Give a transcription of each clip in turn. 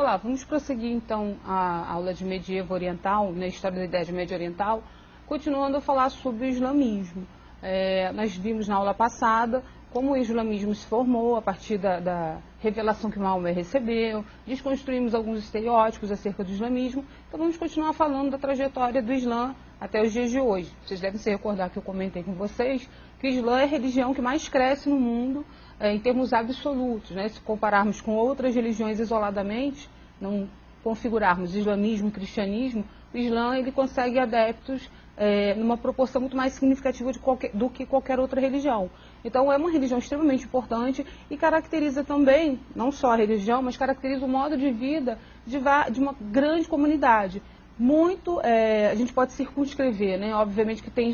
lá, vamos prosseguir então a aula de medievo oriental, na história da Idade Média Oriental, continuando a falar sobre o islamismo. Nós vimos na aula passada como o islamismo se formou a partir da revelação que Maomé recebeu, desconstruímos alguns estereótipos acerca do islamismo, então vamos continuar falando da trajetória do Islã até os dias de hoje. Vocês devem se recordar que eu comentei com vocês que o Islã é a religião que mais cresce no mundo em termos absolutos, né? Se compararmos com outras religiões isoladamente, não configurarmos islamismo e cristianismo, o Islã ele consegue adeptos numa proporção muito mais significativa do que qualquer outra religião. Então é uma religião extremamente importante e caracteriza também, não só a religião, mas caracteriza o modo de vida de uma grande comunidade. A gente pode circunscrever, né? Obviamente que tem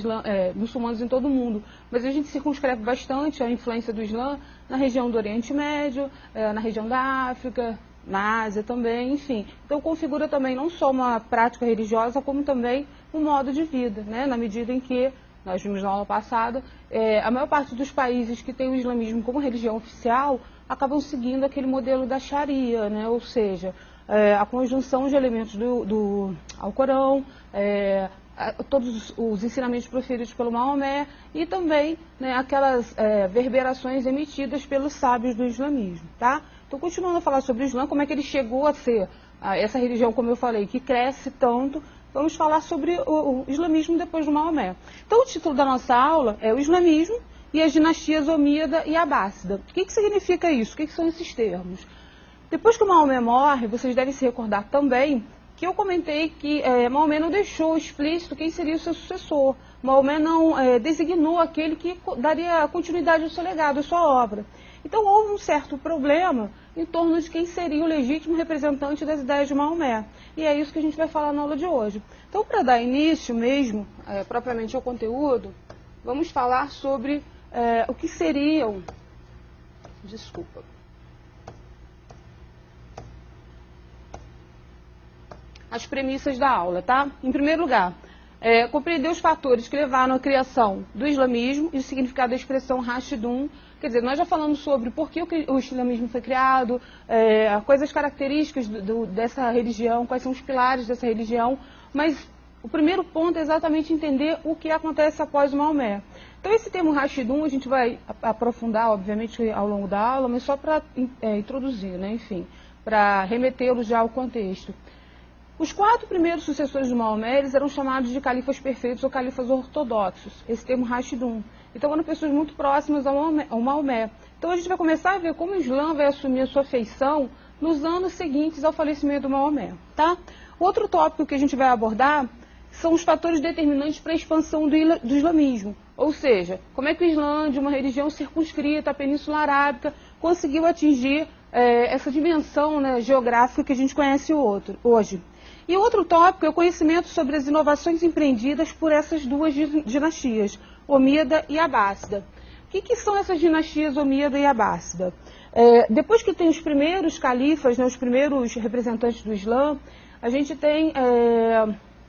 muçulmanos em todo o mundo, mas a gente circunscreve bastante a influência do Islã na região do Oriente Médio, na região da África, na Ásia também, enfim. Então configura também não só uma prática religiosa, como também um modo de vida, né? Na medida em que, nós vimos na aula passada, a maior parte dos países que tem o islamismo como religião oficial acabam seguindo aquele modelo da Sharia, né? Ou seja, a conjunção de elementos do Alcorão, todos os ensinamentos proferidos pelo Maomé e também, né, aquelas verberações emitidas pelos sábios do islamismo, tá? Então, continuando a falar sobre o Islã, como é que ele chegou a ser essa religião, como eu falei, que cresce tanto, vamos falar sobre o islamismo depois do Maomé. Então, o título da nossa aula é o Islamismo e as dinastias Omíada e Abássida. O que significa isso? O que são esses termos? Depois que o Maomé morre, vocês devem se recordar também que eu comentei que Maomé não deixou explícito quem seria o seu sucessor. Maomé não designou aquele que daria continuidade ao seu legado, à sua obra. Então houve um certo problema em torno de quem seria o legítimo representante das ideias de Maomé. E é isso que a gente vai falar na aula de hoje. Então, para dar início mesmo, propriamente ao conteúdo, vamos falar sobre o que seriam... Desculpa. As premissas da aula, tá? Em primeiro lugar, compreender os fatores que levaram à criação do islamismo e o significado da expressão Rashidun. Quer dizer, nós já falamos sobre por que o islamismo foi criado, coisas características dessa religião, quais são os pilares dessa religião, mas o primeiro ponto é exatamente entender o que acontece após o Maomé. Então, esse termo Rashidun a gente vai aprofundar, obviamente, ao longo da aula, mas só para introduzir, né? Enfim, para remetê-lo já ao contexto. Os 4 primeiros sucessores de Maomé, eles eram chamados de califas perfeitos ou califas ortodoxos, esse termo Rashidun. Então eram pessoas muito próximas ao Maomé. Então a gente vai começar a ver como o Islã vai assumir a sua feição nos anos seguintes ao falecimento do Maomé, tá? Outro tópico que a gente vai abordar são os fatores determinantes para a expansão do islamismo. Ou seja, como é que o Islã, de uma religião circunscrita à Península Arábica, conseguiu atingir essa dimensão, né, geográfica que a gente conhece hoje. E outro tópico é o conhecimento sobre as inovações empreendidas por essas duas dinastias, Omíada e Abássida. O que são essas dinastias Omíada e Abássida? Depois que tem os primeiros califas, né, os primeiros representantes do Islã, a gente tem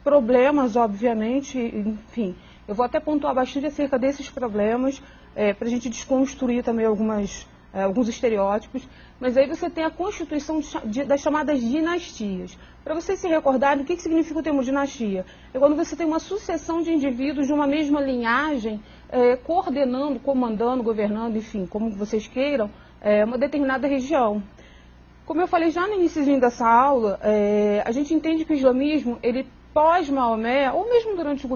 problemas, obviamente, enfim. Eu vou até pontuar bastante acerca desses problemas, para a gente desconstruir também alguns estereótipos, mas aí você tem a constituição das chamadas dinastias. Para vocês se recordarem, o que significa o termo dinastia? É quando você tem uma sucessão de indivíduos de uma mesma linhagem, coordenando, comandando, governando, enfim, como vocês queiram, uma determinada região. Como eu falei já no início dessa aula, a gente entende que o islamismo, ele pós-Maomé, ou mesmo durante o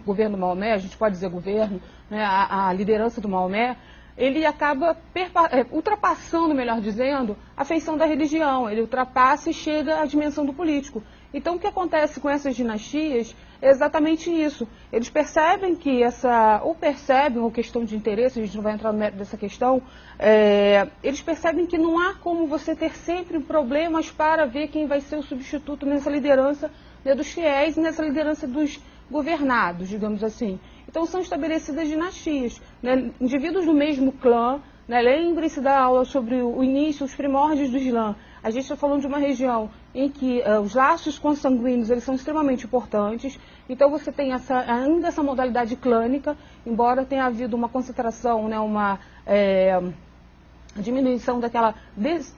governo Maomé, a gente pode dizer governo, né, a liderança do Maomé, ele acaba ultrapassando, melhor dizendo, a feição da religião. Ele ultrapassa e chega à dimensão do político. Então, o que acontece com essas dinastias é exatamente isso. Eles percebem que ou questão de interesse, a gente não vai entrar no mérito dessa questão, eles percebem que não há como você ter sempre problemas para ver quem vai ser o substituto nessa liderança, né, dos fiéis e nessa liderança dos governados, digamos assim. Então são estabelecidas dinastias, né? Indivíduos do mesmo clã, né? Lembre-se da aula sobre o início, os primórdios do Islã. A gente está falando de uma região em que os laços consanguíneos eles são extremamente importantes. Então você tem ainda essa modalidade clânica, embora tenha havido uma concentração, né? a diminuição daquela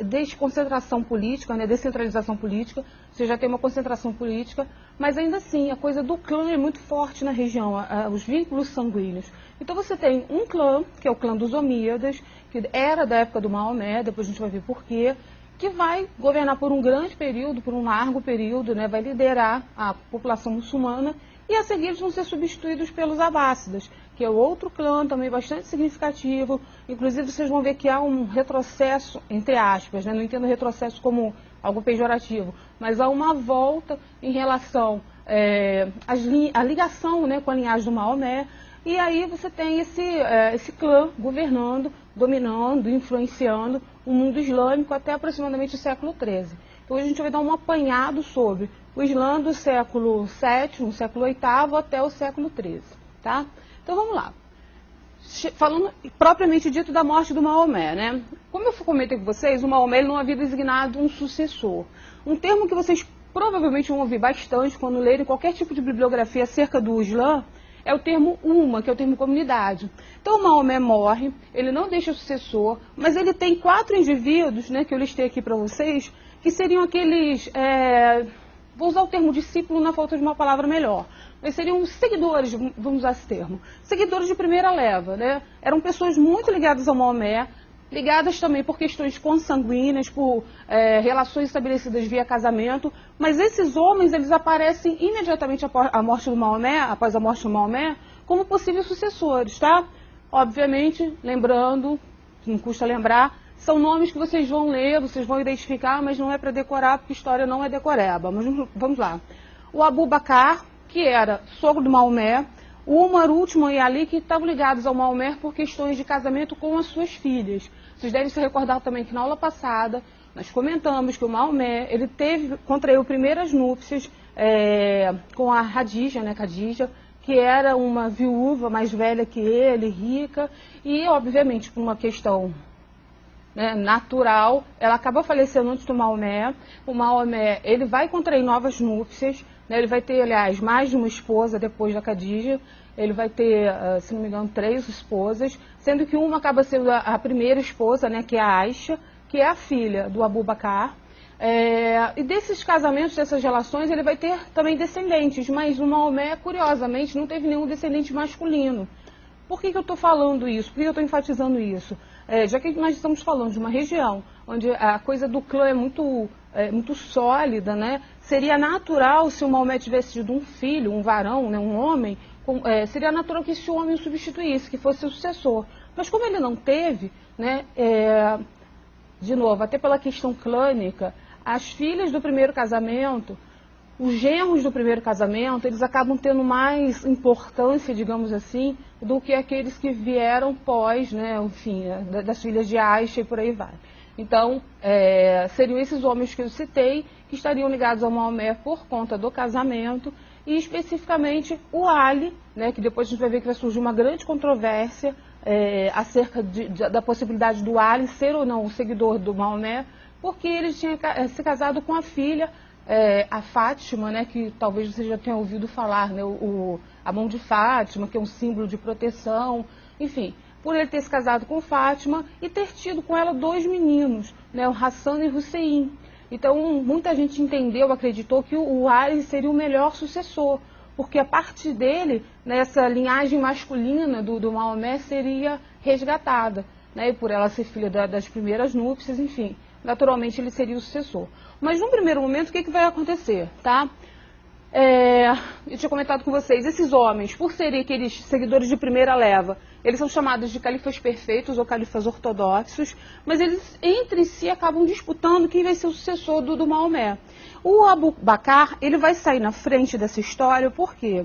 desconcentração política, né, descentralização política, você já tem uma concentração política, mas ainda assim a coisa do clã é muito forte na região, os vínculos sanguíneos. Então você tem um clã, que é o clã dos Omíadas, que era da época do Maomé, depois a gente vai ver por quê, que vai governar por um grande período, por um largo período, né, vai liderar a população muçulmana, e a seguir eles vão ser substituídos pelos Abássidas, que é outro clã também bastante significativo. Inclusive vocês vão ver que há um retrocesso, entre aspas, né? Não entendo retrocesso como algo pejorativo, mas há uma volta em relação à ligação, né, com a linhagem do Maomé, e aí você tem esse clã governando, dominando, influenciando o mundo islâmico até aproximadamente o século XIII. Então a gente vai dar um apanhado sobre o Islã do século VII, século VIII até o século XIII, tá? Então vamos lá. Falando propriamente dito da morte do Maomé, né? Como eu comentei com vocês, o Maomé ele não havia designado um sucessor. Um termo que vocês provavelmente vão ouvir bastante quando lerem qualquer tipo de bibliografia acerca do Islã é o termo umma, que é o termo comunidade. Então o Maomé morre, ele não deixa sucessor, mas ele tem 4 indivíduos, né, que eu listei aqui para vocês, que seriam aqueles, vou usar o termo discípulo na falta de uma palavra melhor, mas seriam seguidores, vamos usar esse termo, seguidores de primeira leva, né? Eram pessoas muito ligadas ao Maomé, ligadas também por questões consanguíneas, por relações estabelecidas via casamento, mas esses homens, eles aparecem imediatamente após a morte do Maomé, como possíveis sucessores, tá? Obviamente, lembrando, não custa lembrar, são nomes que vocês vão ler, vocês vão identificar, mas não é para decorar, porque história não é decoreba. Mas vamos lá. O Abu Bakr, que era sogro do Maomé, o Umar, Uthman e Ali, que estavam ligados ao Maomé por questões de casamento com as suas filhas. Vocês devem se recordar também que na aula passada nós comentamos que o Maomé, ele contraiu primeiras núpcias com a Khadija, né, que era uma viúva mais velha que ele, rica, e obviamente por uma questão, né, natural, ela acaba falecendo antes do Maomé. O Maomé, ele vai contrair novas núpcias, né, ele vai ter, aliás, mais de uma esposa depois da Khadija. Ele vai ter, se não me engano, 3 esposas, sendo que uma acaba sendo a primeira esposa, né, que é a Aisha, que é a filha do Abu Bakr. E desses casamentos, dessas relações, ele vai ter também descendentes, mas o Maomé, curiosamente, não teve nenhum descendente masculino. Por que eu estou falando isso? Por que eu estou enfatizando isso? Já que nós estamos falando de uma região onde a coisa do clã é muito sólida, né? Seria natural, se o Maomé tivesse tido um filho, um varão, né, um homem, seria natural que esse homem o substituísse, que fosse o sucessor. Mas como ele não teve, né, de novo, até pela questão clânica, as filhas do primeiro casamento, os genros do primeiro casamento, eles acabam tendo mais importância, digamos assim, do que aqueles que vieram pós, né, enfim, das filhas de Aisha e por aí vai. Então, seriam esses homens que eu citei, que estariam ligados ao Maomé por conta do casamento, e especificamente o Ali, né, que depois a gente vai ver que vai surgir uma grande controvérsia acerca da possibilidade do Ali ser ou não o seguidor do Maomé, porque ele tinha se casado com a filha, a Fátima, né, que talvez você já tenha ouvido falar, né, a mão de Fátima, que é um símbolo de proteção, enfim, por ele ter se casado com Fátima e ter tido com ela 2 meninos, né, o Hassan e o Hussein. Então, muita gente entendeu, acreditou que o Ali seria o melhor sucessor, porque a partir dele, né, essa linhagem masculina do Maomé seria resgatada, né, e por ela ser filha das primeiras núpcias, enfim, naturalmente ele seria o sucessor. Mas, num primeiro momento, o que vai acontecer, tá? Eu tinha comentado com vocês, esses homens, por serem aqueles seguidores de primeira leva, eles são chamados de califas perfeitos ou califas ortodoxos, mas eles, entre si, acabam disputando quem vai ser o sucessor do Maomé. O Abu Bakr, ele vai sair na frente dessa história, porque,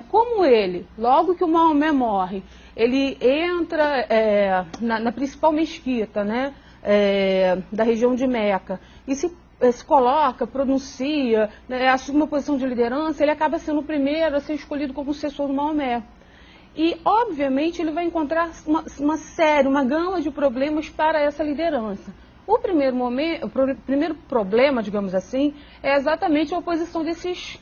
como ele, logo que o Maomé morre, ele entra na principal mesquita, né, da região de Meca, e se coloca, pronuncia, né, assume uma posição de liderança, ele acaba sendo o primeiro a ser escolhido como sucessor do Maomé. E, obviamente, ele vai encontrar uma gama de problemas para essa liderança. O primeiro problema, digamos assim, é exatamente a oposição desses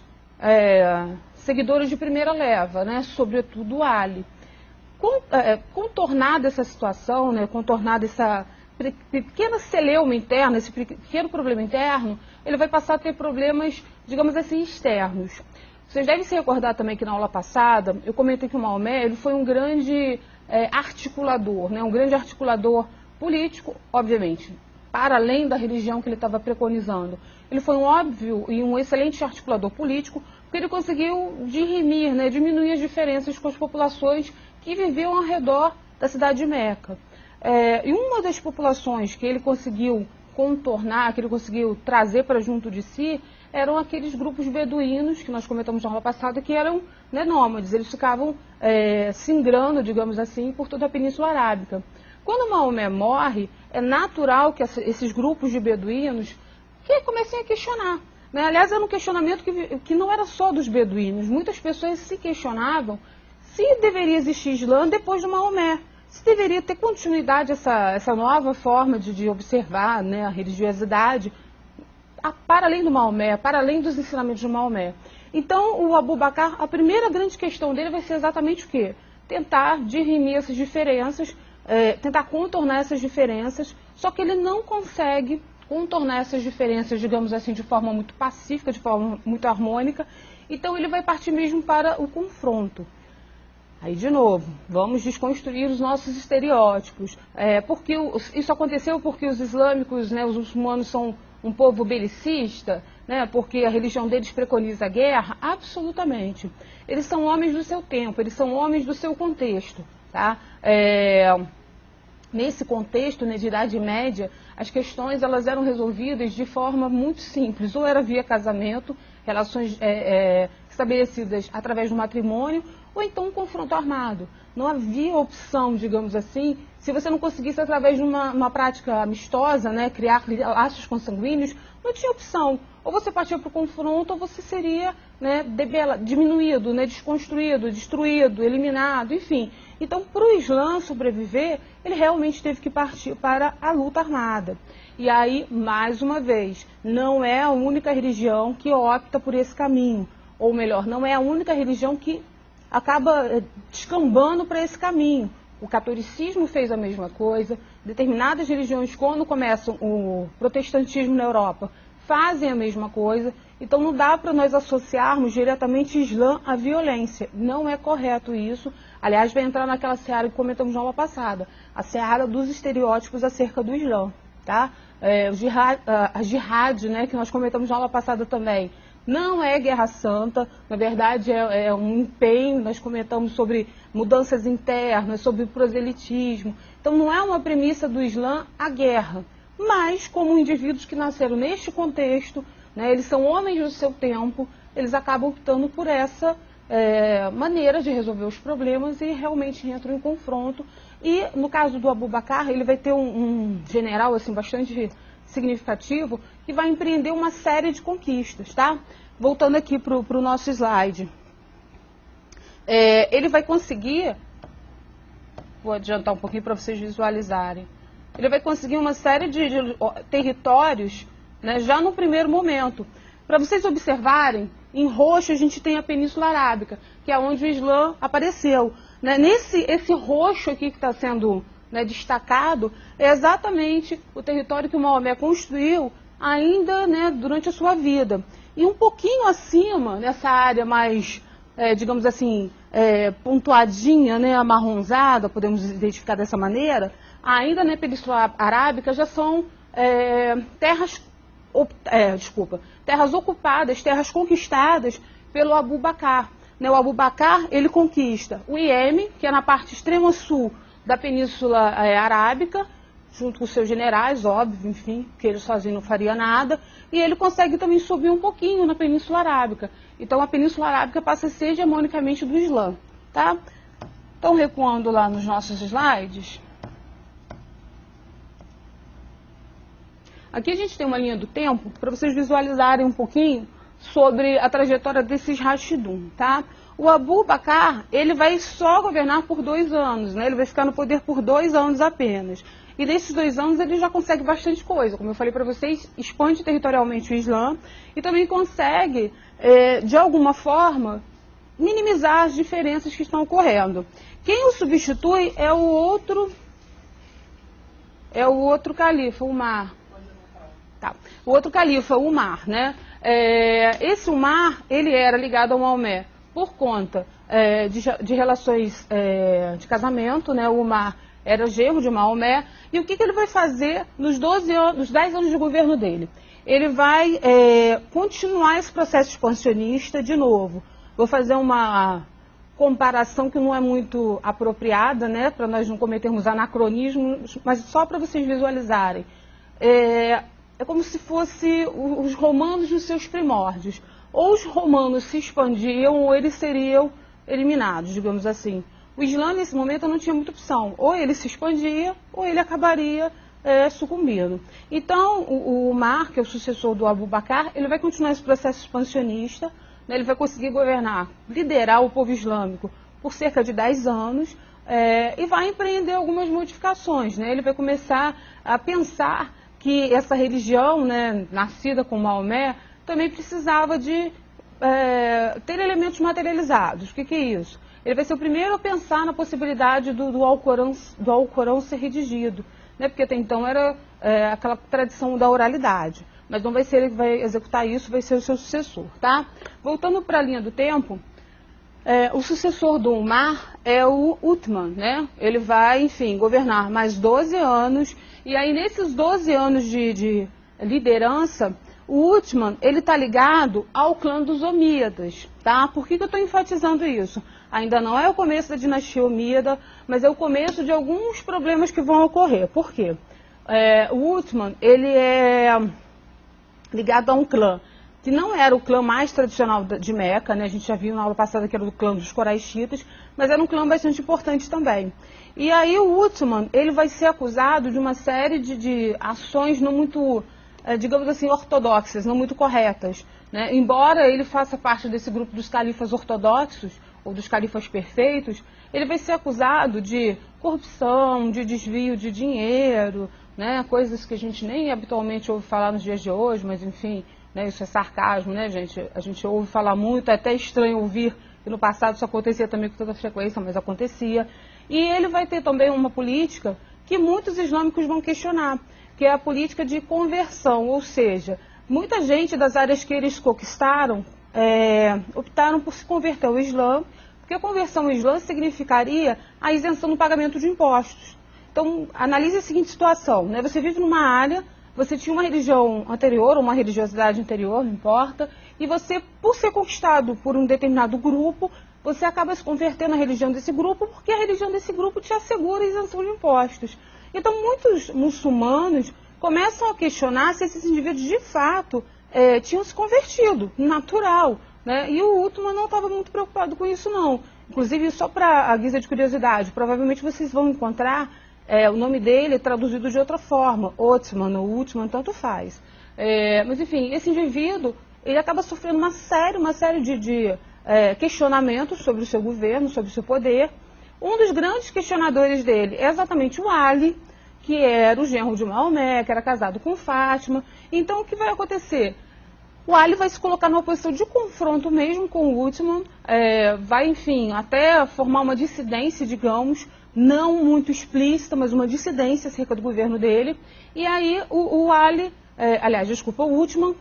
seguidores de primeira leva, né, sobretudo Ali. Contornada essa situação, né, contornada pequena celeuma interna, esse pequeno problema interno, ele vai passar a ter problemas, digamos assim, externos. Vocês devem se recordar também que na aula passada, eu comentei que o Maomé ele foi um grande articulador, né? Um grande articulador político, obviamente, para além da religião que ele estava preconizando. Ele foi um óbvio e um excelente articulador político, porque ele conseguiu dirimir, né, diminuir as diferenças com as populações que viviam ao redor da cidade de Meca. E uma das populações que ele conseguiu contornar, que ele conseguiu trazer para junto de si, eram aqueles grupos beduínos, que nós comentamos na aula passada, que eram, né, nômades. Eles ficavam singrando, digamos assim, por toda a Península Arábica. Quando Maomé morre, é natural que esses grupos de beduínos comecem a questionar. Né? Aliás, era um questionamento que não era só dos beduínos. Muitas pessoas se questionavam se deveria existir Islã depois de Maomé. Se deveria ter continuidade essa nova forma de observar, né, a religiosidade, para além do Maomé, para além dos ensinamentos de Maomé. Então, o Abu Bakr, a primeira grande questão dele vai ser exatamente o quê? Tentar dirimir essas diferenças, tentar contornar essas diferenças, só que ele não consegue contornar essas diferenças, digamos assim, de forma muito pacífica, de forma muito harmônica. Então, ele vai partir mesmo para o confronto. Aí, de novo, vamos desconstruir os nossos estereótipos. Porque isso aconteceu porque os islâmicos, né, os muçulmanos são um povo belicista, né, porque a religião deles preconiza a guerra? Absolutamente. Eles são homens do seu tempo, eles são homens do seu contexto. Tá? Nesse contexto, né, de Idade Média, as questões elas eram resolvidas de forma muito simples. Ou era via casamento, relações estabelecidas através do matrimônio, ou então um confronto armado. Não havia opção, digamos assim, se você não conseguisse através de uma prática amistosa, né, criar laços consanguíneos, não tinha opção. Ou você partia para o confronto, ou você seria, né, diminuído, né, desconstruído, destruído, eliminado, enfim. Então, para o Islã sobreviver, ele realmente teve que partir para a luta armada. E aí, mais uma vez, não é a única religião que opta por esse caminho. Ou melhor, não é a única religião que acaba descambando para esse caminho. O catolicismo fez a mesma coisa, determinadas religiões, quando começam o protestantismo na Europa, fazem a mesma coisa. Então não dá para nós associarmos diretamente Islã à violência. Não é correto isso. Aliás, vai entrar naquela seara que comentamos na aula passada, a seara dos estereótipos acerca do Islã. Tá? A jihad, né, que nós comentamos na aula passada também, não é guerra santa, na verdade é um empenho, nós comentamos sobre mudanças internas, sobre proselitismo. Então não é uma premissa do Islã a guerra, mas como indivíduos que nasceram neste contexto, né, eles são homens do seu tempo, eles acabam optando por essa maneira de resolver os problemas e realmente entram em confronto. E no caso do Abu Bakr, ele vai ter um general assim, bastante significativo, que vai empreender uma série de conquistas, tá? Voltando aqui para o nosso slide. Ele vai conseguir, vou adiantar um pouquinho para vocês visualizarem, ele vai conseguir uma série de territórios, né, já no primeiro momento. Para vocês observarem, em roxo a gente tem a Península Arábica, que é onde o Islã apareceu. Né? Esse roxo aqui que está sendo, né, destacado, é exatamente o território que o Maomé construiu ainda, né, durante a sua vida. E um pouquinho acima, nessa área mais, digamos assim, pontuadinha, né, amarronzada, podemos identificar dessa maneira, ainda na Península Arábica já são terras ocupadas, terras conquistadas pelo Abu Bakr. Né, o Abu Bakr, ele conquista o Iêmen, que é na parte extrema sul da Península Arábica, junto com seus generais, óbvio, enfim, que ele sozinho não faria nada, e ele consegue também subir um pouquinho na Península Arábica. Então a Península Arábica passa a ser hegemonicamente do Islã, tá? Então, recuando lá nos nossos slides, aqui a gente tem uma linha do tempo para vocês visualizarem um pouquinho sobre a trajetória desses Rashidun, tá? O Abu Bakr, ele vai só governar por 2 anos, né? Ele vai ficar no poder por 2 anos apenas. E nesses 2 anos ele já consegue bastante coisa. Como eu falei para vocês, expande territorialmente o Islã e também consegue, de alguma forma, minimizar as diferenças que estão ocorrendo. Quem o substitui é o outro é o outro califa, Umar. Tá. O outro califa, Umar, né? Esse Umar, ele era ligado ao Maomé por conta de relações de casamento, né? O Umar era genro de Maomé. E o que ele vai fazer nos 10 anos de governo dele? Ele vai continuar esse processo expansionista de novo. Vou fazer uma comparação que não é muito apropriada, né? Para nós não cometermos anacronismos, mas só para vocês visualizarem. É como se fosse os romanos nos seus primórdios. Ou os romanos se expandiam ou eles seriam eliminados, digamos assim. O Islã, nesse momento, não tinha muita opção. Ou ele se expandia, ou ele acabaria sucumbindo. Então, o Umar, que é o sucessor do Abu Bakr, ele vai continuar esse processo expansionista, né? Ele vai conseguir governar, liderar o povo islâmico por cerca de 10 anos e vai empreender algumas modificações, né? Ele vai começar a pensar que essa religião, né, nascida com Maomé, também precisava de ter elementos materializados. O que é isso? Ele vai ser o primeiro a pensar na possibilidade do Alcorão ser redigido, né, porque até então era aquela tradição da oralidade. Mas não vai ser ele que vai executar isso, vai ser o seu sucessor, tá? Voltando para a linha do tempo, o sucessor do Umar é o Uthman, né? Ele vai, enfim, governar mais 12 anos, e aí nesses 12 anos de liderança, o Uthman, ele está ligado ao clã dos Omíadas, tá? Por que eu estou enfatizando isso? Ainda não é o começo da dinastia Omíada, mas é o começo de alguns problemas que vão ocorrer. Por quê? O Uthman, ele é ligado a um clã que não era o clã mais tradicional de Meca, né? A gente já viu na aula passada que era o clã dos Quraishitas, mas era um clã bastante importante também. E aí o Uthman, ele vai ser acusado de uma série de ações não muito, digamos assim, ortodoxas, não muito corretas, né? Embora ele faça parte desse grupo dos califas ortodoxos, ou dos califas perfeitos, ele vai ser acusado de corrupção, de desvio de dinheiro, né? Coisas que a gente nem habitualmente ouve falar nos dias de hoje, mas enfim, né, isso é sarcasmo, né, gente? A gente ouve falar muito, é até estranho ouvir, que no passado isso acontecia também com toda frequência, mas acontecia. E ele vai ter também uma política que muitos islâmicos vão questionar, que é a política de conversão, ou seja, muita gente das áreas que eles conquistaram optaram por se converter ao Islã, porque a conversão ao Islã significaria a isenção do pagamento de impostos. Então, analise a seguinte situação, né? Você vive numa área, você tinha uma religião anterior, ou uma religiosidade anterior, não importa, e você, por ser conquistado por um determinado grupo, você acaba se convertendo à religião desse grupo, porque a religião desse grupo te assegura a isenção de impostos. Então, muitos muçulmanos começam a questionar se esses indivíduos, de fato, tinham se convertido, natural, né? E o Uthman não estava muito preocupado com isso, não. Inclusive, só para a guisa de curiosidade, provavelmente vocês vão encontrar o nome dele traduzido de outra forma, Othman ou Uthman, tanto faz. Mas, enfim, esse indivíduo, ele acaba sofrendo uma série de questionamentos sobre o seu governo, sobre o seu poder. Um dos grandes questionadores dele é exatamente o Ali, que era o genro de Maomé, que era casado com Fátima. Então, o que vai acontecer? O Ali vai se colocar numa posição de confronto mesmo com o Uthman, vai, enfim, até formar uma dissidência, digamos, não muito explícita, mas uma dissidência acerca do governo dele. E aí o Uthman,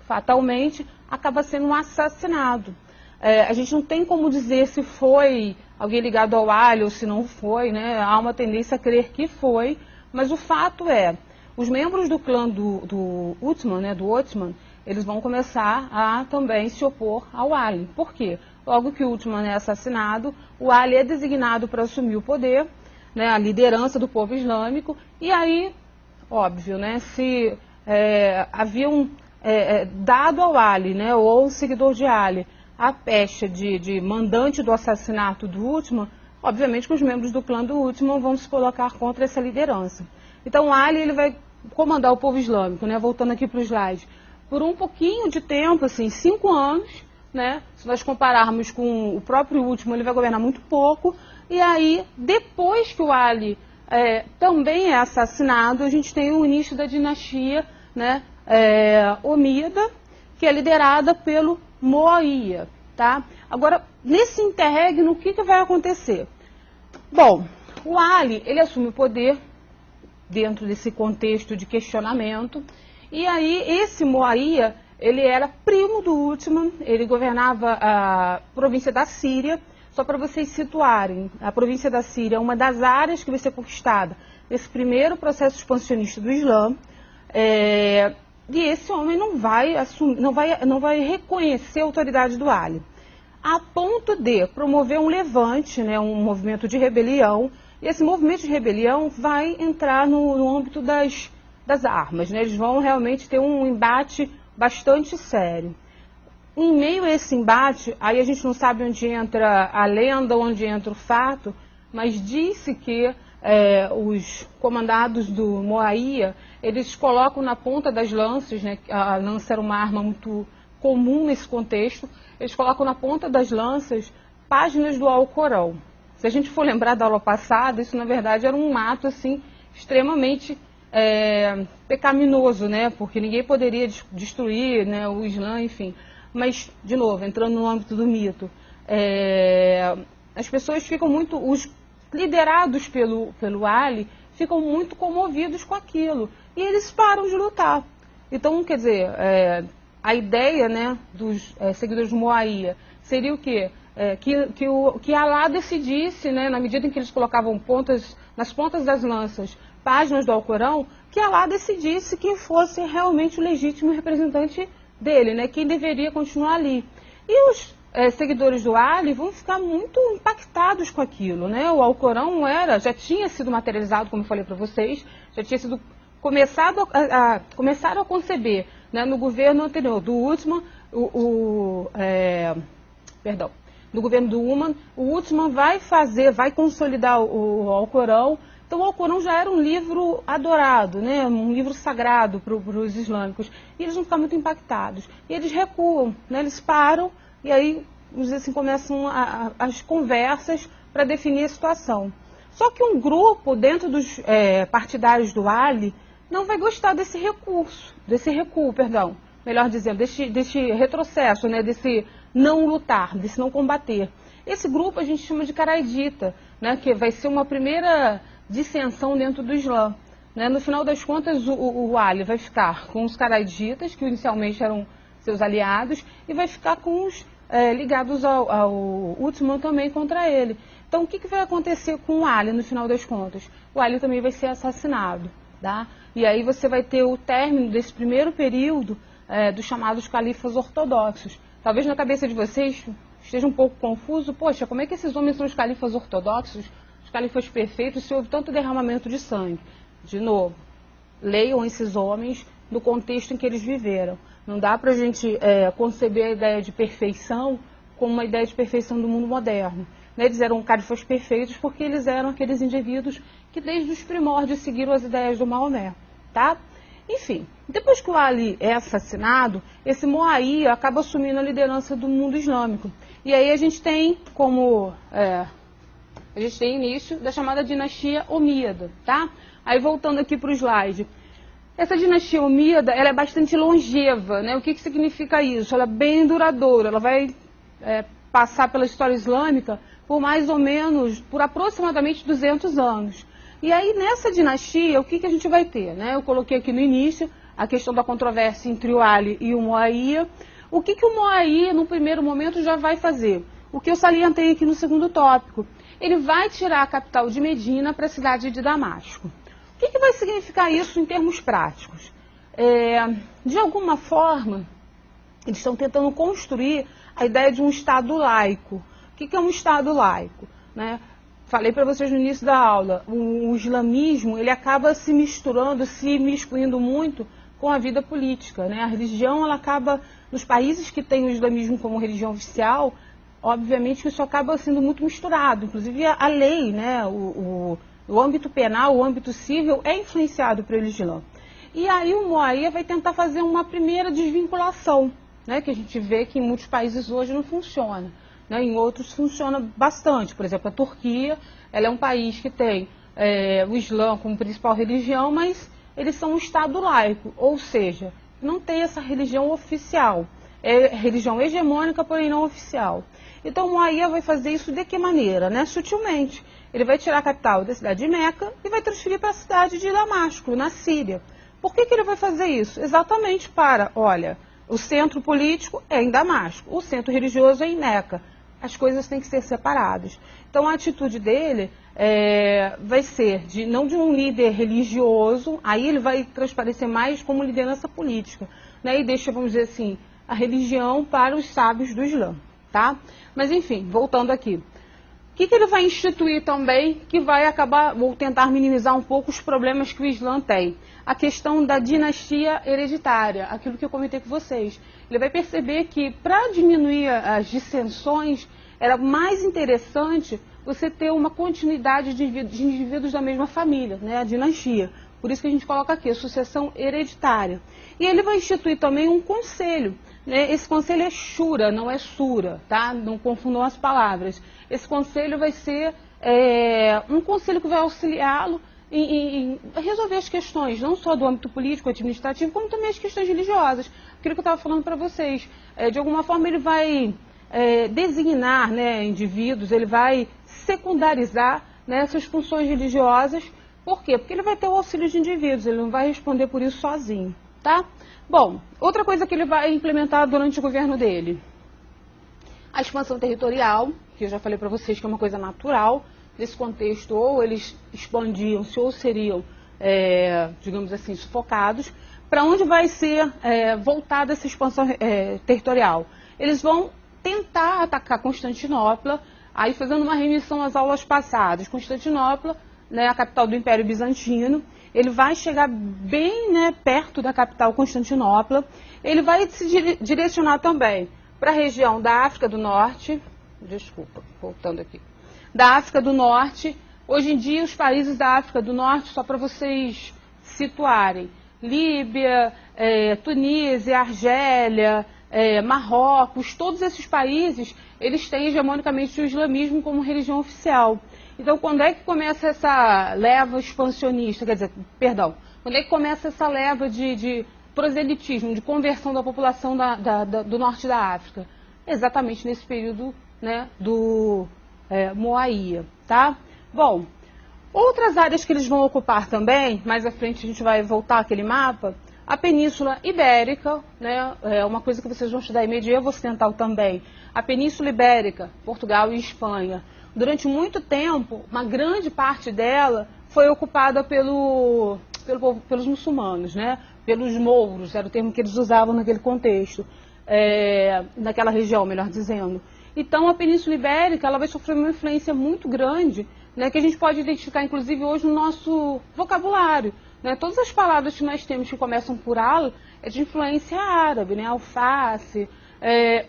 fatalmente, acaba sendo assassinado. A gente não tem como dizer se foi alguém ligado ao Ali ou se não foi, né? Há uma tendência a crer que foi, mas o fato é, os membros do clã do Uthman, né, do Othman, eles vão começar a também se opor ao Ali. Por quê? Logo que o Uthman é assassinado, o Ali é designado para assumir o poder, né, a liderança do povo islâmico, e aí, óbvio, né, se haviam dado ao Ali, né, ou seguidor de Ali, a pecha de mandante do assassinato do Uthman, obviamente que os membros do clã do Uthman vão se colocar contra essa liderança. Então o Ali, ele vai comandar o povo islâmico, né, voltando aqui para o slide, por um pouquinho de tempo, assim, 5 anos, né? Se nós compararmos com o próprio Uthman, ele vai governar muito pouco. E aí, depois que o Ali também é assassinado, a gente tem o início da dinastia, né, Omíada, que é liderada pelo Muawiya, tá? Agora, nesse interregno, o que vai acontecer? Bom, o Ali, ele assume o poder dentro desse contexto de questionamento. E aí esse Moaia, ele era primo do Uthman, ele governava a província da Síria. Só para vocês situarem, a província da Síria é uma das áreas que vai ser conquistada nesse primeiro processo expansionista do Islã. E esse homem não vai reconhecer a autoridade do Ali, a ponto de promover um levante, né, um movimento de rebelião. E esse movimento de rebelião vai entrar no âmbito das armas, né? Eles vão realmente ter um embate bastante sério. Em meio a esse embate, aí a gente não sabe onde entra a lenda, onde entra o fato, mas disse que os comandados do Moaia, eles colocam na ponta das lanças, né, a lança era uma arma muito comum nesse contexto, eles colocam na ponta das lanças páginas do Alcorão. Se a gente for lembrar da aula passada, isso na verdade era um ato assim, extremamente pecaminoso, né, porque ninguém poderia destruir, né, o Islã, enfim. Mas, de novo, entrando no âmbito do mito, as pessoas ficam muito, os liderados pelo Ali, ficam muito comovidos com aquilo. E eles param de lutar. Então, quer dizer, a ideia, né, dos seguidores do Moaia seria o quê? Que Alá decidisse, né, na medida em que eles colocavam nas pontas das lanças páginas do Alcorão, que Alá decidisse quem fosse realmente o legítimo representante dele, né, quem deveria continuar ali. E os seguidores do Ali vão ficar muito impactados com aquilo, né? O Alcorão já tinha sido materializado, como eu falei para vocês, já tinha sido começaram a conceber, né, no governo anterior do Uthman, no governo do o Uthman vai consolidar o Alcorão. Então o Alcorão já era um livro adorado, né? Um livro sagrado para os islâmicos. E eles vão ficar muito impactados. E eles recuam, né? Eles param e aí assim, começam as conversas para definir a situação. Só que um grupo dentro dos partidários do Ali não vai gostar desse recuo, melhor dizendo, desse retrocesso, né? Desse não lutar, desse não combater. Esse grupo a gente chama de Caraidita, né? Que vai ser uma primeira dissensão dentro do Islã, né? No final das contas, o Ali vai ficar com os Caraiditas, que inicialmente eram seus aliados, e vai ficar com os ligados ao Uthman também contra ele. Então, o que vai acontecer com o Ali no final das contas? O Ali também vai ser assassinado, tá? E aí você vai ter o término desse primeiro período dos chamados califas ortodoxos. Talvez na cabeça de vocês esteja um pouco confuso. Poxa, como é que esses homens são os califas ortodoxos? Califas perfeitos, se houve tanto derramamento de sangue. De novo, leiam esses homens no contexto em que eles viveram. Não dá para a gente conceber a ideia de perfeição como uma ideia de perfeição do mundo moderno. Eles eram califas perfeitos porque eles eram aqueles indivíduos que desde os primórdios seguiram as ideias do Maomé. Tá? Enfim, depois que o Ali é assassinado, esse Moaia acaba assumindo a liderança do mundo islâmico. E aí a gente tem como... a gente tem início da chamada dinastia Omíada, tá? Aí voltando aqui para o slide. Essa dinastia Omíada, ela é bastante longeva, né? O que significa isso? Ela é bem duradoura, ela vai passar pela história islâmica por mais ou menos, por aproximadamente 200 anos. E aí nessa dinastia, o que a gente vai ter, né? Eu coloquei aqui no início a questão da controvérsia entre o Ali e o Moaia. O que o Moaia, no primeiro momento, já vai fazer? O que eu salientei aqui no segundo tópico. Ele vai tirar a capital de Medina para a cidade de Damasco. O que vai significar isso em termos práticos? De alguma forma, eles estão tentando construir a ideia de um Estado laico. O que é um Estado laico? Né? Falei para vocês no início da aula, o islamismo ele acaba se misturando, se miscuindo muito com a vida política. Né? A religião ela acaba, nos países que têm o islamismo como religião oficial, obviamente que isso acaba sendo muito misturado, inclusive a lei, né, o âmbito penal, o âmbito civil é influenciado pelo Islã. E aí o Moaia vai tentar fazer uma primeira desvinculação, né, que a gente vê que em muitos países hoje não funciona, né, em outros funciona bastante. Por exemplo, a Turquia, ela é um país que tem o Islã como principal religião, mas eles são um Estado laico, ou seja, não tem essa religião oficial, é religião hegemônica, porém não oficial. Então o Moaia vai fazer isso de que maneira? Né? Sutilmente. ele vai tirar a capital da cidade de Meca e vai transferir para a cidade de Damasco, na Síria. Por que ele vai fazer isso? Exatamente para, olha, o centro político é em Damasco, o centro religioso é em Meca. As coisas têm que ser separadas. Então, a atitude dele vai ser não de um líder religioso, aí ele vai transparecer mais como liderança política, né? E deixa, vamos dizer assim, a religião para os sábios do Islã, tá? Mas, enfim, voltando aqui. O que ele vai instituir também que vai acabar, vou tentar minimizar um pouco os problemas que o Islã tem? A questão da dinastia hereditária, aquilo que eu comentei com vocês. Ele vai perceber que para diminuir as dissensões, era mais interessante você ter uma continuidade de indivíduos da mesma família, né, a dinastia. Por isso que a gente coloca aqui, a sucessão hereditária. E ele vai instituir também um conselho. Né? Esse conselho é shura, não é sura, tá? Não confundam as palavras. Esse conselho vai ser um conselho que vai auxiliá-lo em resolver as questões, não só do âmbito político, administrativo, como também as questões religiosas. Aquilo que eu estava falando para vocês. De alguma forma ele vai designar, né, indivíduos, ele vai secundarizar, né, essas funções religiosas. Por quê? Porque ele vai ter o auxílio de indivíduos, ele não vai responder por isso sozinho, tá? Bom, outra coisa que ele vai implementar durante o governo dele, a expansão territorial, que eu já falei para vocês que é uma coisa natural, nesse contexto ou eles expandiam-se ou seriam, digamos assim, sufocados. Para onde vai ser voltada essa expansão territorial? Eles vão tentar atacar Constantinopla, aí fazendo uma remissão às aulas passadas. Constantinopla, né, a capital do Império Bizantino, ele vai chegar bem, né, perto da capital Constantinopla. Ele vai se direcionar também para a região da África do Norte, desculpa, voltando aqui, da África do Norte. Hoje em dia, os países da África do Norte, só para vocês situarem, Líbia, Tunísia, Argélia, Marrocos, todos esses países, eles têm hegemonicamente o islamismo como religião oficial. Então, quando é que começa essa leva expansionista, quando é que começa essa leva de proselitismo, de conversão da população do norte da África? Exatamente nesse período, né, do Moaia, tá? Bom, outras áreas que eles vão ocupar também, mais à frente a gente vai voltar àquele mapa, a Península Ibérica, né, é uma coisa que vocês vão estudar em medieval ocidental também, a Península Ibérica, Portugal e Espanha. Durante muito tempo, uma grande parte dela foi ocupada pelos muçulmanos, né? Pelos mouros, era o termo que eles usavam naquele contexto, naquela região, melhor dizendo. Então, a Península Ibérica ela vai sofrer uma influência muito grande, né, que a gente pode identificar, inclusive, hoje no nosso vocabulário. Né? Todas as palavras que nós temos que começam por al é de influência árabe, né? Alface.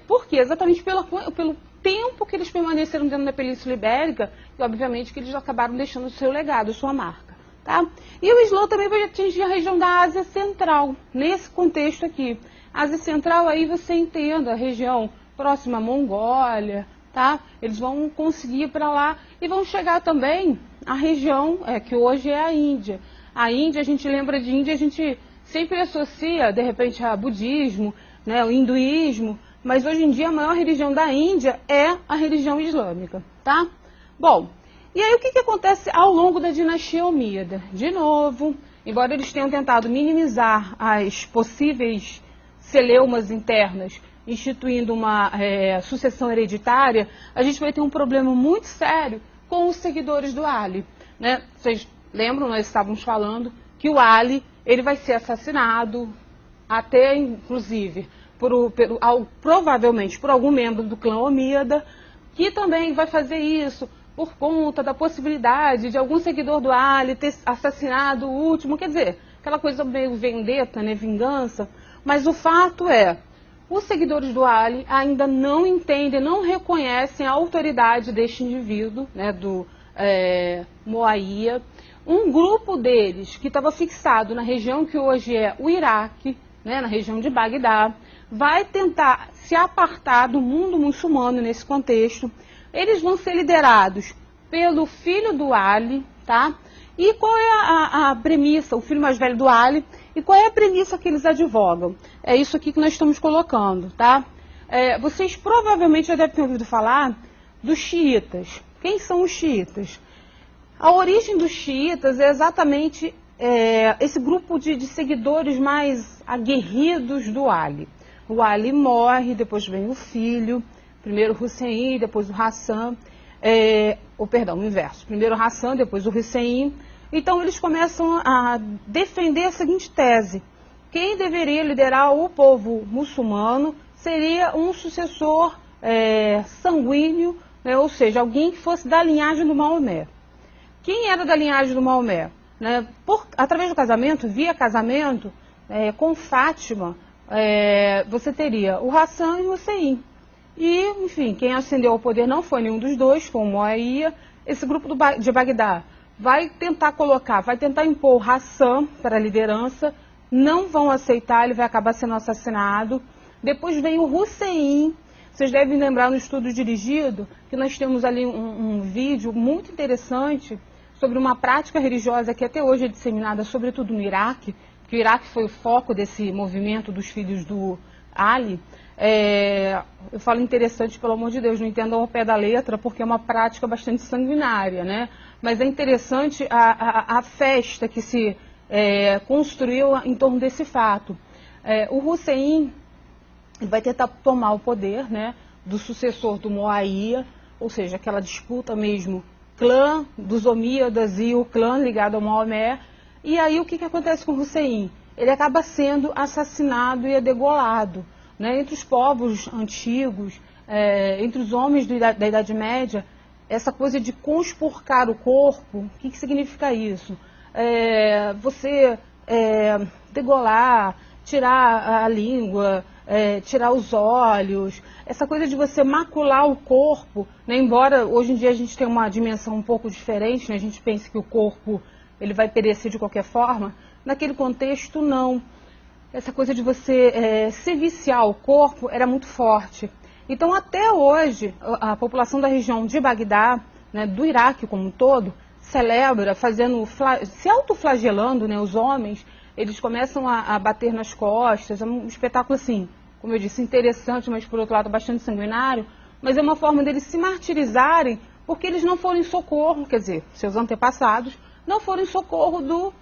Por quê? Exatamente pelo tempo que eles permaneceram dentro da Península Ibérica e, obviamente, que eles acabaram deixando o seu legado, a sua marca. Tá? E o Islã também vai atingir a região da Ásia Central, nesse contexto aqui. Ásia Central, aí você entenda a região próxima à Mongólia, tá? Eles vão conseguir ir para lá e vão chegar também à região que hoje é a Índia. A Índia, a gente lembra de Índia, a gente sempre associa, de repente, a budismo, né, o hinduísmo, mas hoje em dia a maior religião da Índia é a religião islâmica, tá? Bom, e aí o que acontece ao longo da dinastia Omíada? De novo, embora eles tenham tentado minimizar as possíveis celeumas internas, instituindo uma sucessão hereditária, a gente vai ter um problema muito sério com os seguidores do Ali. Né? Vocês lembram, nós estávamos falando que o Ali ele vai ser assassinado, até inclusive provavelmente por algum membro do clã Omíada, que também vai fazer isso por conta da possibilidade de algum seguidor do Ali ter assassinado o último, quer dizer, aquela coisa meio vendetta, né, vingança. Mas o fato é, os seguidores do Ali ainda não entendem, não reconhecem a autoridade deste indivíduo, né, do Moaia. Um grupo deles, que estava fixado na região que hoje é o Iraque, né, na região de Bagdá, vai tentar se apartar do mundo muçulmano nesse contexto. Eles vão ser liderados pelo filho do Ali, tá? E qual é a premissa, o filho mais velho do Ali, e qual é a premissa que eles advogam? É isso aqui que nós estamos colocando, tá? Vocês provavelmente já devem ter ouvido falar dos xiitas. Quem são os xiitas? A origem dos xiitas é exatamente esse grupo de seguidores mais aguerridos do Ali. O Ali morre, depois vem o filho, primeiro o Hussein, depois o Hassan, o inverso, primeiro o Hassan, depois o Hussein. Então eles começam a defender a seguinte tese: quem deveria liderar o povo muçulmano seria um sucessor sanguíneo, né, ou seja, alguém que fosse da linhagem do Maomé. Quem era da linhagem do Maomé? Né, através do casamento, via casamento, com Fátima, você teria o Hassan e o Hussein. E, enfim, quem ascendeu ao poder não foi nenhum dos dois, foi o Muawiya. Esse grupo de Bagdá vai tentar impor o Hassan para a liderança, não vão aceitar, ele vai acabar sendo assassinado. Depois vem o Hussein. Vocês devem lembrar no estudo dirigido que nós temos ali um vídeo muito interessante sobre uma prática religiosa que até hoje é disseminada, sobretudo no Iraque, que o Iraque foi o foco desse movimento dos filhos do Ali. Eu falo interessante, pelo amor de Deus, não entendam ao pé da letra, porque é uma prática bastante sanguinária, né? Mas é interessante a festa que se construiu em torno desse fato. O Hussein vai tentar tomar o poder, né, do sucessor do Muawiya, ou seja, aquela disputa mesmo, clã dos Omíadas e o clã ligado ao Maomé. E aí o que acontece com o Hussein? Ele acaba sendo assassinado e degolado. Né, entre os povos antigos, entre os homens da Idade Média, essa coisa de conspurcar o corpo, o que significa isso? Você degolar, tirar a língua, tirar os olhos, essa coisa de você macular o corpo, né, embora hoje em dia a gente tenha uma dimensão um pouco diferente, né, a gente pense que o corpo ele vai perecer de qualquer forma, naquele contexto não. Essa coisa de você se viciar o corpo era muito forte. Então, até hoje, a população da região de Bagdá, né, do Iraque como um todo, celebra, se autoflagelando, né, os homens, eles começam a bater nas costas. É um espetáculo, assim, como eu disse, interessante, mas por outro lado bastante sanguinário, mas é uma forma deles se martirizarem porque eles não foram em socorro, quer dizer, seus antepassados não foram em socorro do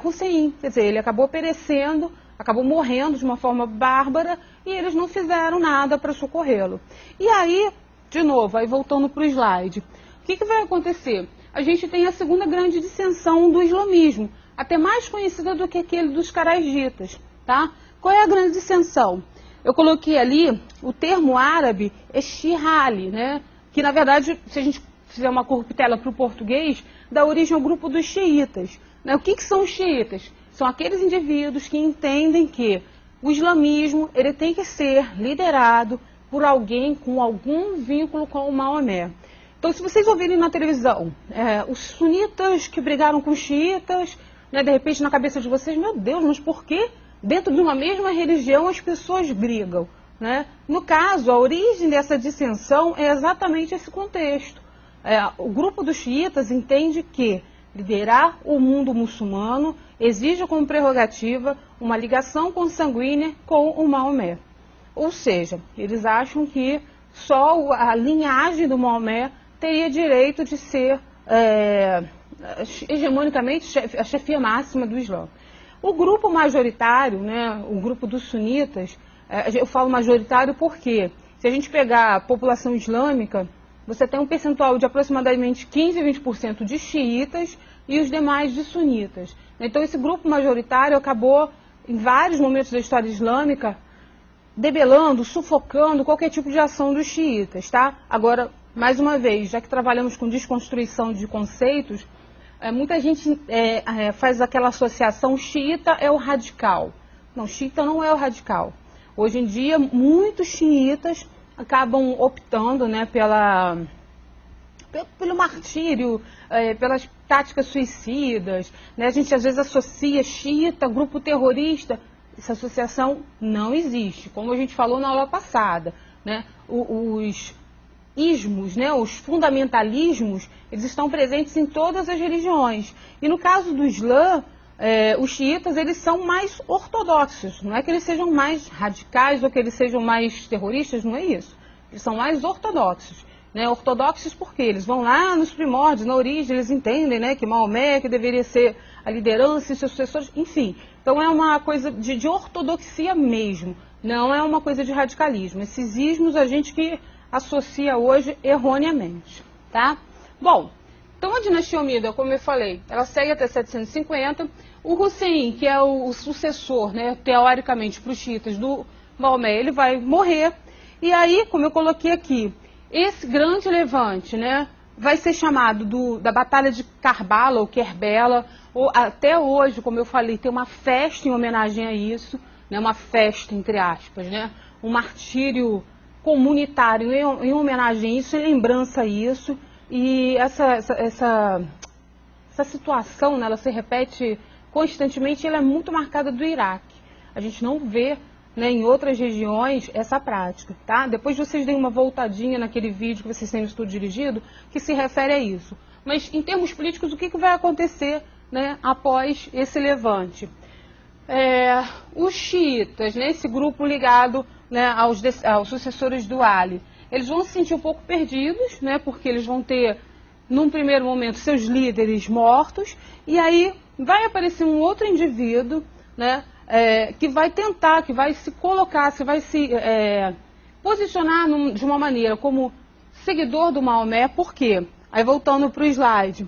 Hussein, quer dizer, ele acabou perecendo, acabou morrendo de uma forma bárbara e eles não fizeram nada para socorrê-lo. E aí, de novo, aí voltando para o slide, o que vai acontecer? A gente tem a segunda grande dissensão do islamismo, até mais conhecida do que aquele dos caragitas, tá? Qual é a grande dissensão? Eu coloquei ali o termo árabe é shihali, né? Que na verdade, se a gente fizer uma corruptela para o português, dá origem ao grupo dos xiitas. O que são os xiitas? São aqueles indivíduos que entendem que o islamismo ele tem que ser liderado por alguém com algum vínculo com o Maomé. Então, se vocês ouvirem na televisão, os sunitas que brigaram com os xiitas, né, de repente na cabeça de vocês, meu Deus, mas por que dentro de uma mesma religião as pessoas brigam? Né? No caso, a origem dessa dissensão é exatamente esse contexto. O grupo dos xiitas entende que liderar o mundo muçulmano exige como prerrogativa uma ligação consanguínea com o Maomé. Ou seja, eles acham que só a linhagem do Maomé teria direito de ser hegemonicamente a chefia máxima do Islã. O grupo majoritário, né, o grupo dos sunitas, eu falo majoritário porque se a gente pegar a população islâmica, você tem um percentual de aproximadamente 15 a 20% de xiitas e os demais de sunitas. Então esse grupo majoritário acabou, em vários momentos da história islâmica, debelando, sufocando qualquer tipo de ação dos xiitas, tá? Agora, mais uma vez, já que trabalhamos com desconstrução de conceitos, muita gente faz aquela associação, xiita é o radical. Não, xiita não é o radical. Hoje em dia, muitos xiitas acabam optando, né, pelo martírio, pelas táticas suicidas, né? A gente às vezes associa xiita, grupo terrorista. Essa associação não existe, como a gente falou na aula passada, né? Os ismos, né, os fundamentalismos, eles estão presentes em todas as religiões. E no caso do Islã, os xiitas eles são mais ortodoxos, não é que eles sejam mais radicais ou que eles sejam mais terroristas, não é isso. Eles são mais ortodoxos. né? Ortodoxos porque eles vão lá nos primórdios, na origem, eles entendem, né, que Maomé que deveria ser a liderança e seus sucessores, enfim. Então é uma coisa de ortodoxia mesmo, não é uma coisa de radicalismo. Esses ismos a gente que associa hoje erroneamente, tá? Bom, então a dinastia Omida, como eu falei, ela segue até 750. O Hussein, que é o sucessor, né, teoricamente, para os xiitas do Maomé, ele vai morrer. E aí, como eu coloquei aqui, esse grande levante, né, vai ser chamado da Batalha de Karbala ou Kerbela. Ou, até hoje, como eu falei, tem uma festa em homenagem a isso, né, uma festa, entre aspas, né, um martírio comunitário em homenagem a isso, em lembrança a isso. E essa situação, né, ela se repete constantemente, ela é muito marcada do Iraque. A gente não vê, né, em outras regiões essa prática, tá? Depois vocês deem uma voltadinha naquele vídeo que vocês têm no estudo dirigido, que se refere a isso. Mas em termos políticos, o que vai acontecer, né, após esse levante? Os xiitas, né, esse grupo ligado, né, aos sucessores do Ali, eles vão se sentir um pouco perdidos, né, porque eles vão ter, num primeiro momento, seus líderes mortos, e aí vai aparecer um outro indivíduo, né, que vai tentar, que vai se colocar, que vai se posicionar de uma maneira como seguidor do Maomé. Por quê? Aí voltando para o slide,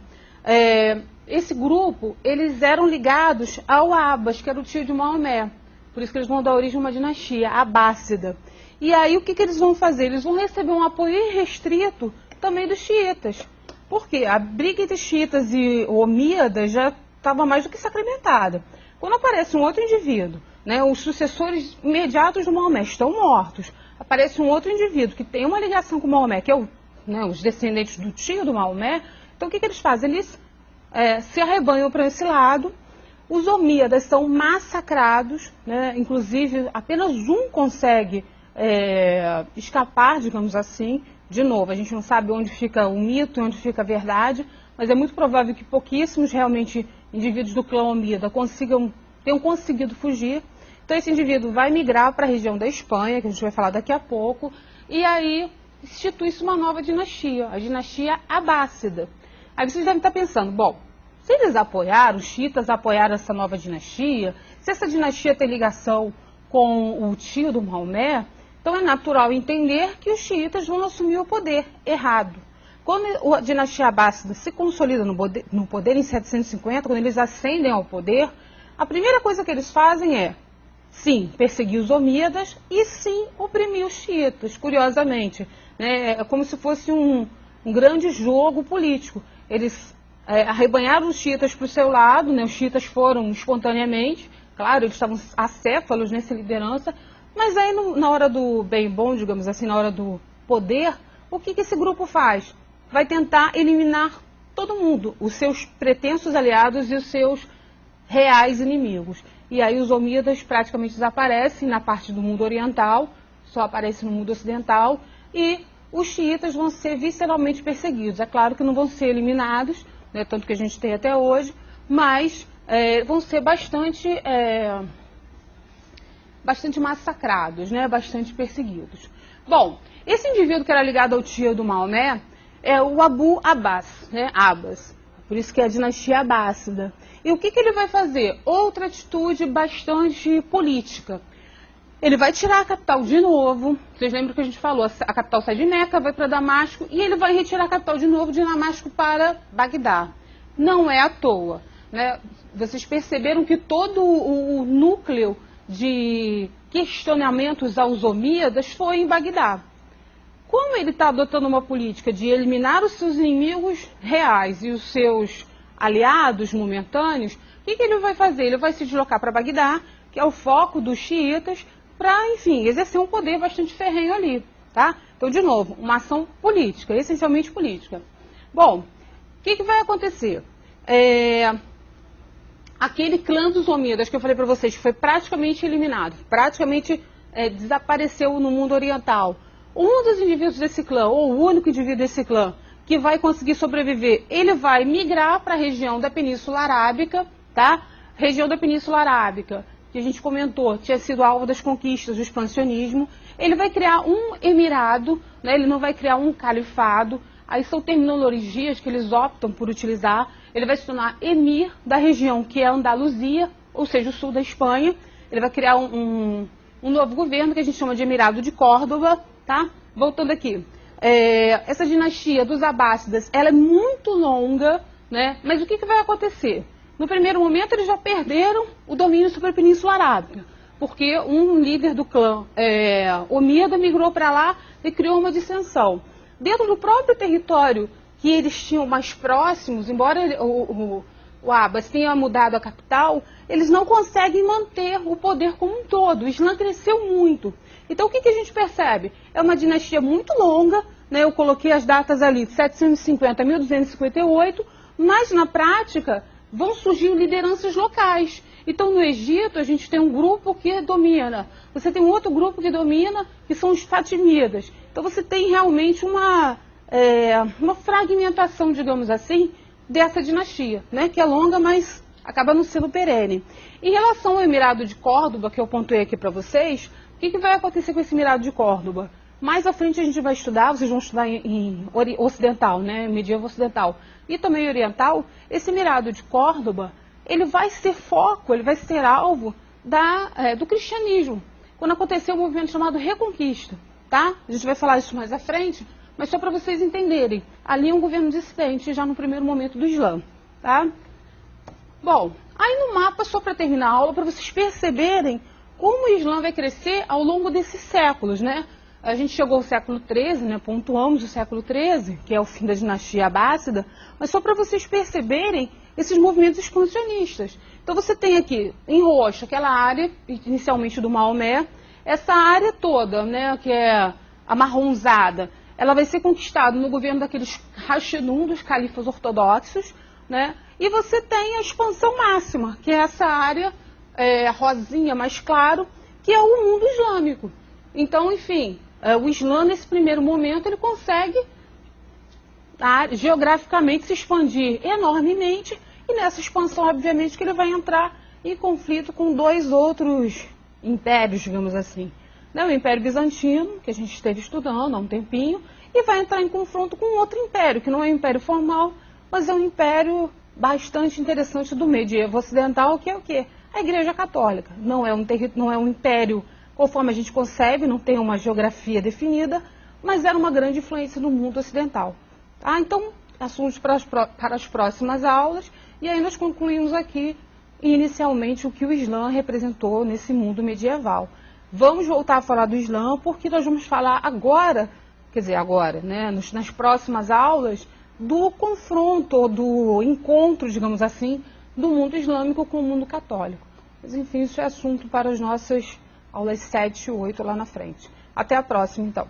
esse grupo, eles eram ligados ao Abbas, que era o tio de Maomé, por isso que eles vão dar origem a uma dinastia, a Abássida. E aí o que eles vão fazer? Eles vão receber um apoio irrestrito também dos xiitas. Por quê? A briga entre xiitas e omíadas já estava mais do que sacramentada. Quando aparece um outro indivíduo, né, os sucessores imediatos do Maomé estão mortos, aparece um outro indivíduo que tem uma ligação com o Maomé, que é os descendentes do tio do Maomé, então o que eles fazem? Eles se arrebanham para esse lado. Os omíadas são massacrados, né, inclusive apenas um consegue escapar, digamos assim. De novo, a gente não sabe onde fica o mito, onde fica a verdade, mas é muito provável que pouquíssimos realmente indivíduos do clã Omida tenham conseguido fugir. Então esse indivíduo vai migrar para a região da Espanha, que a gente vai falar daqui a pouco, e aí institui-se uma nova dinastia, a dinastia Abássida. Aí vocês devem estar pensando, bom, se eles apoiaram, os xiitas apoiaram essa nova dinastia, se essa dinastia tem ligação com o tio do Maomé, então é natural entender que os xiitas vão assumir o poder. Errado. Quando a dinastia Abássida se consolida no poder em 750, quando eles ascendem ao poder, a primeira coisa que eles fazem é, sim, perseguir os omíadas e sim, oprimir os xiitas, curiosamente. Né? É como se fosse um grande jogo político. Eles arrebanharam os xiitas para o seu lado, né? Os xiitas foram espontaneamente, claro, eles estavam acéfalos nessa liderança, mas aí na hora do bem bom, digamos assim, na hora do poder, o que esse grupo faz? Vai tentar eliminar todo mundo, os seus pretensos aliados e os seus reais inimigos. E aí os omíadas praticamente desaparecem na parte do mundo oriental, só aparecem no mundo ocidental, e os xiitas vão ser visceralmente perseguidos. É claro que não vão ser eliminados, né, tanto que a gente tem até hoje, mas vão ser bastante massacrados, né, bastante perseguidos. Bom, esse indivíduo que era ligado ao tio do Maomé é o Abu Abbas, né, Abbas, por isso que é a dinastia Abássida. E o que ele vai fazer? Outra atitude bastante política. Ele vai tirar a capital de novo. Vocês lembram que a gente falou, a capital sai de Meca, vai para Damasco, e ele vai retirar a capital de novo de Damasco para Bagdá. Não é à toa, né? Vocês perceberam que todo o núcleo de questionamentos aos omíadas foi em Bagdá. Como ele está adotando uma política de eliminar os seus inimigos reais e os seus aliados momentâneos, o que ele vai fazer? Ele vai se deslocar para Bagdá, que é o foco dos xiitas, para, enfim, exercer um poder bastante ferrenho ali, tá? Então, de novo, uma ação política, essencialmente política. Bom, o que vai acontecer? Aquele clã dos omíadas que eu falei para vocês, que foi praticamente eliminado, praticamente desapareceu no mundo oriental. Um dos indivíduos desse clã, ou o único indivíduo desse clã, que vai conseguir sobreviver, ele vai migrar para a região da Península Arábica, tá? Região da Península Arábica, que a gente comentou, tinha sido alvo das conquistas, do expansionismo. Ele vai criar um emirado, né? Ele não vai criar um califado. Aí são terminologias que eles optam por utilizar. Ele vai se tornar emir da região que é Andaluzia, ou seja, o sul da Espanha. Ele vai criar um novo governo que a gente chama de Emirado de Córdoba, tá? Voltando aqui. Essa dinastia dos Abássidas, ela é muito longa, né? Mas o que vai acontecer? No primeiro momento, eles já perderam o domínio sobre a Península Arábica, porque um líder do clã Omíada migrou para lá e criou uma dissensão. Dentro do próprio território que eles tinham mais próximos, embora o Abbas tenha mudado a capital, eles não conseguem manter o poder como um todo. O Islã cresceu muito. Então, o que a gente percebe? É uma dinastia muito longa, né? Eu coloquei as datas ali, 750 a 1258, mas, na prática, vão surgir lideranças locais. Então, no Egito, a gente tem um grupo que domina. Você tem um outro grupo que domina, que são os Fatimidas. Então, você tem realmente uma fragmentação, digamos assim, dessa dinastia, né? Que é longa, mas acaba não sendo perene. Em relação ao Emirado de Córdoba, que eu pontuei aqui para vocês, o que vai acontecer com esse Emirado de Córdoba? Mais à frente a gente vai estudar, vocês vão estudar em ocidental, né? Medieval ocidental e também oriental. Esse Emirado de Córdoba, ele vai ser foco, ele vai ser alvo do cristianismo, quando aconteceu um movimento chamado Reconquista, tá? A gente vai falar isso mais à frente, mas só para vocês entenderem, ali é um governo dissidente já no primeiro momento do Islã, tá? Bom, aí no mapa, só para terminar a aula, para vocês perceberem como o Islã vai crescer ao longo desses séculos, né? A gente chegou ao século XIII, né? Pontuamos o século XIII, que é o fim da dinastia Abássida, mas só para vocês perceberem esses movimentos expansionistas. Então você tem aqui, em roxo, aquela área, inicialmente do Maomé, essa área toda, né? Que é amarronzada, ela vai ser conquistada no governo daqueles Rashidun, dos califas ortodoxos, né? E você tem a expansão máxima, que é essa área rosinha mais claro, que é o mundo islâmico. Então, enfim, o Islã, nesse primeiro momento, ele consegue geograficamente se expandir enormemente, e nessa expansão, obviamente, que ele vai entrar em conflito com dois outros impérios, digamos assim. O Império Bizantino, que a gente esteve estudando há um tempinho, e vai entrar em confronto com outro império, que não é um império formal, mas é um império bastante interessante do medievo ocidental, que é o quê? A Igreja Católica. Não é um império conforme a gente concebe, não tem uma geografia definida, mas era uma grande influência no mundo ocidental. Tá? Então, assuntos para as próximas aulas, e aí nós concluímos aqui, inicialmente, o que o Islã representou nesse mundo medieval. Vamos voltar a falar do Islã, porque nós vamos falar agora, né, nas próximas aulas, do confronto, ou do encontro, digamos assim, do mundo islâmico com o mundo católico. Mas, enfim, isso é assunto para as nossas aulas 7 e 8 lá na frente. Até a próxima, então.